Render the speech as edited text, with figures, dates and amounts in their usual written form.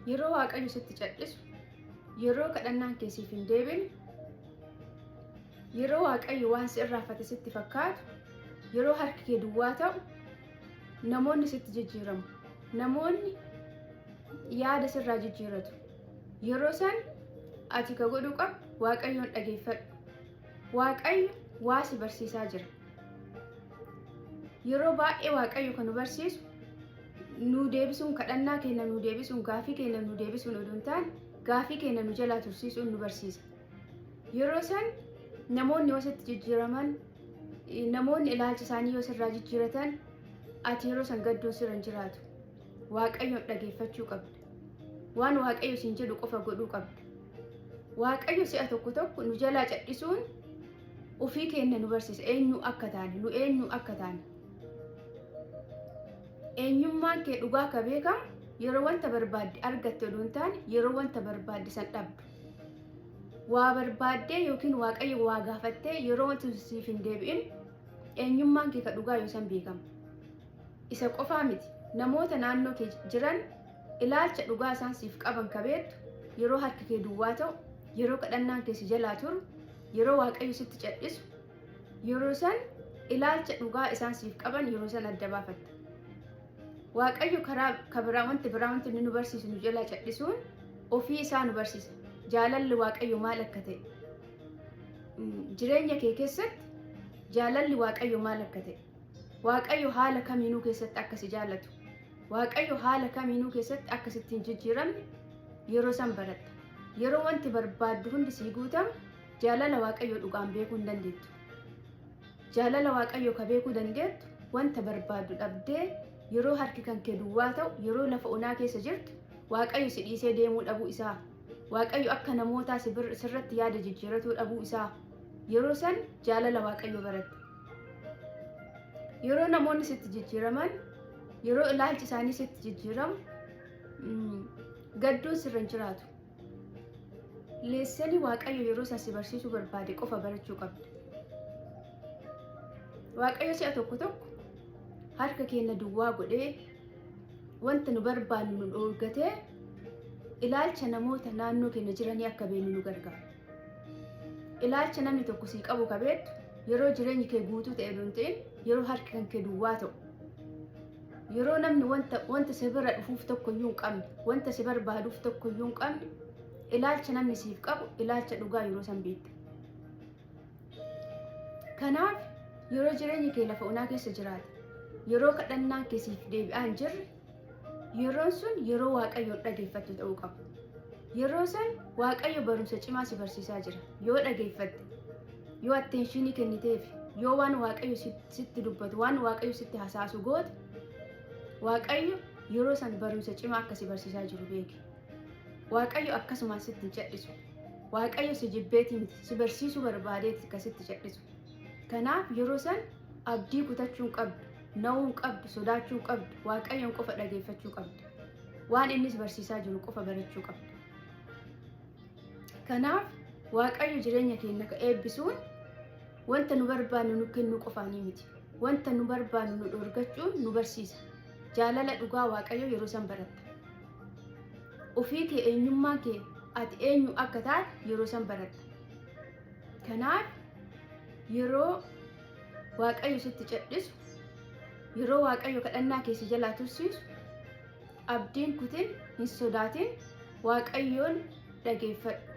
yeroo waaqayyo sitti cadhisu, yeroo kadhannaan keessiif hin deebine, yeroo waaqayyo waan si irraafate sitti fakkaatu, yeroo harki kee duwwaa ta'u, namoonni sitti jijjiiramu, namoonni yaada sirraa jijjiiratu. Yeroo san ati ka godhu qabdu waaqayyoon dhageeffadhu. Waaqayyo waa si barsiisaa jira. Yeroo baay'ee waaqayyo kan nu barsiisu nu deebisuun, kadhannaa keenya nu deebisuun, gaafii keenya nu deebisuun oduu hin taane gaafii keenya nu jalaa tursiisuun nu barsiisa. Yeroo san namoonni yoo sitti jijjiiraman, namoonni ilaalcha isaanii yoo sirraa jijjiiratan, ati yeroo san gadduun sirra hin jiraatu. Waaqayyoon dhageeffachuu qabda. Waan waaqayyo siin jedhu qofa godhuu qabda. Waaqayyo si'a tokko tokko nu jalaa cadhisuun ofii keenya nu barsiisa. Eenyu akka taane, nu eenyu akka taane. Eenyummaan kee dhugaa ka beekamu yeroo wanta barbaadde argatte oduu hin taane yeroo wanta barbaadde san dhabdu. Waa barbaaddee yookiin waaqayyo waa gaafattee yeroo wanti siif hin deebi'in eenyummaan kee ka dhugaa yoo san beekamu. Isa qofaa miti, namoota naannoo kee jiran ilaalcha dhugaa isaan siif qaban ka beektu yeroo harki kee duwwaa ta'u, yeroo kadhannaan kee si jalaa turu, yeroo waaqayyo sitti cadhisu, yeroo san ilaalcha dhugaa isaan siif qaban yeroo san adda baafatta. Waaqayyo karaa biraa wanti nu barsiisu nu jalaa cadhisuun ofii isaa nu barsiisa. Jaalalli waaqayyo maal akka ta'e, jireenya kee keessatti jaalalli waaqayyo maal akka ta'e, waaqayyo haala kamiinuu keessatti akka si jaallatu, waaqayyo haala kamiinuu keessatti akka sitti hin jijjiiramne yeroo san baratta. Yeroo wanti barbaaddu hundi sii guutamu jaalala waaqayyo dhugaan beekuu hin dandeettu. Jaalala waaqayyo ka beekuu dandeettu wanta barbaaddu dhabdee yeroo harki kan kee duwwaa ta'u, yeroo lafa onaa keessa jirtu waaqayyo si dhiisee deemuu dhabuu isaa, waaqayyo akka namootaa sirratti yaada jijjiiratuu dhabuu isaa, yeroo san jaalala waaqayyo baratte. Yeroo namoonni sitti jijjiiraman, yeroo ilaalchi isaanii sitti jijjiiramu, gadduun sirra hin jiraatu. Leessanii waaqayyo yeroo san si barsiisuu barbaade qofa barachuu qabda. Waaqayyo si'a tokko tokko harka keenya duwwaa godhee wanta nu barbaannu nu dhoorgatee ilaalcha namoota naannoo keenya jiranii akka beeknu nu gargaara. Ilaalcha namni tokko sii qabu ka beektu yeroo jireenyi kee guutuu ta'e oduu hin ta'in yeroo harki kan kee duwwaa ta'u, yeroo namni wanta si bira dhufuuf tokko iyyuu hin qabne, wanta si barbaaduuf tokko iyyuu hin qabne, ilaalcha namni siif qabu ilaalcha dhugaa yeroo san beekta. Kanaaf yeroo jireenyi kee lafa onaa keessa jiraate, yeroo kadhannaan kee siif deebi'aa hin jirre, yeroon sun yeroo waaqayyoon dhageeffattu ta'uu qaba. Yeroo san waaqayyo barumsa cimaa si barsiisaa jira. Yoo dhageeffatte, yoo atteenshinii kenniteef, yoo waan waaqayyo sitti dubbatu, waan waaqayyo sitti hasaasu goote, waaqayyo yeroo san barumsa cimaa akka si barsiisaa jiru beeki. Waaqayyo akkasumaan sitti hin cadhisu. Waaqayyo si jibbeetii miti, si barsiisuu barbaadeeti akka sitti cadhisu. Kanaaf yeroo san abdii kutachuun qabdu, na'uun qabdu, sodaachuun qabdu, waaqayyoon qofa dhageeffachuu qabdu. Waan innis barsiisaa jiru qofa barachuu qabdu. Kanaaf waaqayyo jireenya keenya ka eebbisuun wanta nu barbaannu nu kennu qofaanii miti. Wanta nu barbaannu nu dhoorgachuun nu barsiisa. Jaalala dhugaa waaqayyo yeroo san baratta. Ofii kee eenyummaa kee ati eenyu akka taate yeroo san baratta. Kanaaf yeroo waaqayyo sitti cadhisu, yeroo waaqayyo kadhannaa kee si jalaa tursiisu, abdiin kutin hin sodaatin, waaqayyoon dhageeffadhu.